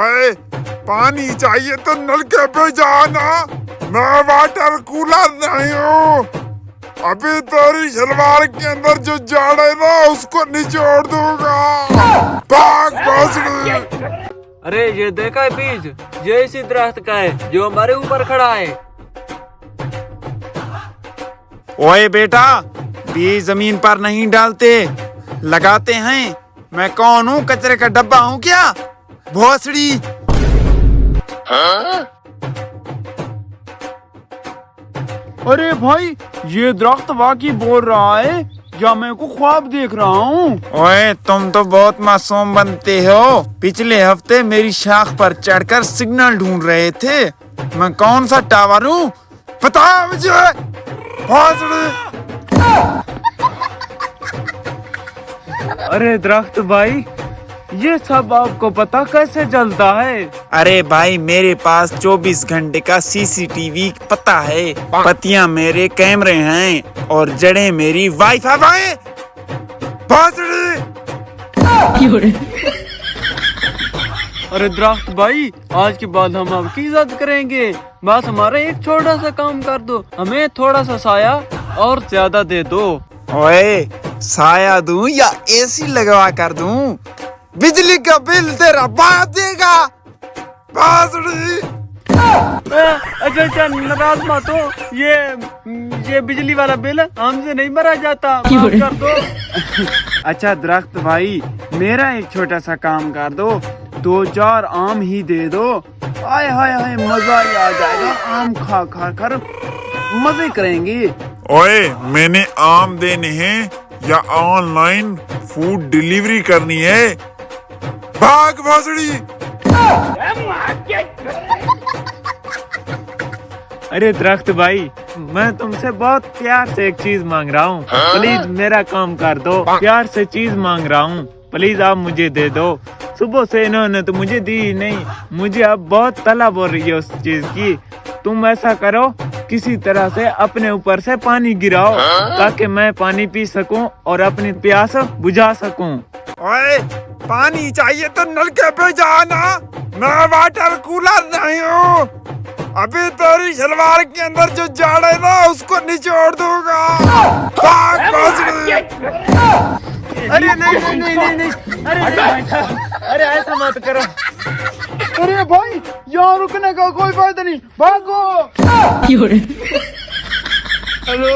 अरे पानी चाहिए तो नलके पे जाना, मैं वाटर कूलर नहीं हूँ। अभी तेरी शलवार के अंदर जो जाड़ है ना उसको निचोड़ दूंगा। भाग भोसड़ी। अरे ये देखा है बीज, ये इसी दरख्त का है जो हमारे ऊपर खड़ा है। ओए बेटा, बीज जमीन पर नहीं डालते, लगाते हैं। मैं कौन हूँ? कचरे का डब्बा हूँ क्या? भोसड़ी। अरे भाई, ये दरख्त वाकई बोल रहा है या मैं को ख्वाब देख रहा हूँ? ओए तुम तो बहुत मासूम बनते हो। पिछले हफ्ते मेरी शाख पर चढ़कर सिग्नल ढूंढ रहे थे। मैं कौन सा टावर हूँ पता है मुझे? भोसड़ी। अरे दरख्त भाई, ये सब आपको पता कैसे चलता है? अरे भाई, मेरे पास 24 घंटे का सीसीटीवी पता है। पतियां मेरे कैमरे हैं और जड़ें मेरी वाईफाई। भोसड़ी। अरे दरख्त भाई, आज के बाद हम आपकी इज्जत करेंगे। बस हमारा एक छोटा सा काम कर दो, हमें थोड़ा सा साया और ज्यादा दे दो। ओए, साया दूं या एसी लगवा कर दूं? बिजली का बिल तेरा बाप देगा। भोसड़ी। अच्छा, नाराज मत हो। ये बिजली वाला बिल हमसे नहीं भरा जाता, माफ कर दो। अच्छा दरख्त भाई, मेरा एक छोटा सा काम कर दो, 2-4 आम ही दे दो। आय हाय हाय, मजा ही आ जाएगा। आम खा खा कर मजे करेंगे। ओए, मैंने आम देने हैं या ऑनलाइन फूड डिलीवरी करनी है? भाग भोसड़ी। अरे दरख्त भाई, मैं तुमसे बहुत प्यार से एक चीज मांग रहा हूँ। प्लीज मेरा काम कर दो। प्यार से चीज मांग रहा हूँ, प्लीज आप मुझे दे दो। सुबह से इन्होंने तो मुझे दी ही नहीं। मुझे अब बहुत तलब हो रही है उस चीज की। तुम ऐसा करो, किसी तरह से अपने ऊपर से पानी गिराओ ताकि मैं पानी पी सकूं और अपनी प्यास बुझा सकूं। ओए, पानी चाहिए तो नलके पे जाना, मैं वाटर कूलर नहीं हूँ। अभी तेरी शलवार के अंदर जो जाड़ है ना उसको निचोड़ दूंगा। भाग भोसड़ी। अरे नहीं। अरे ऐसा मत करो। अरे भाई, यहाँ रुकने का कोई फायदा नहीं, भागो। हेलो।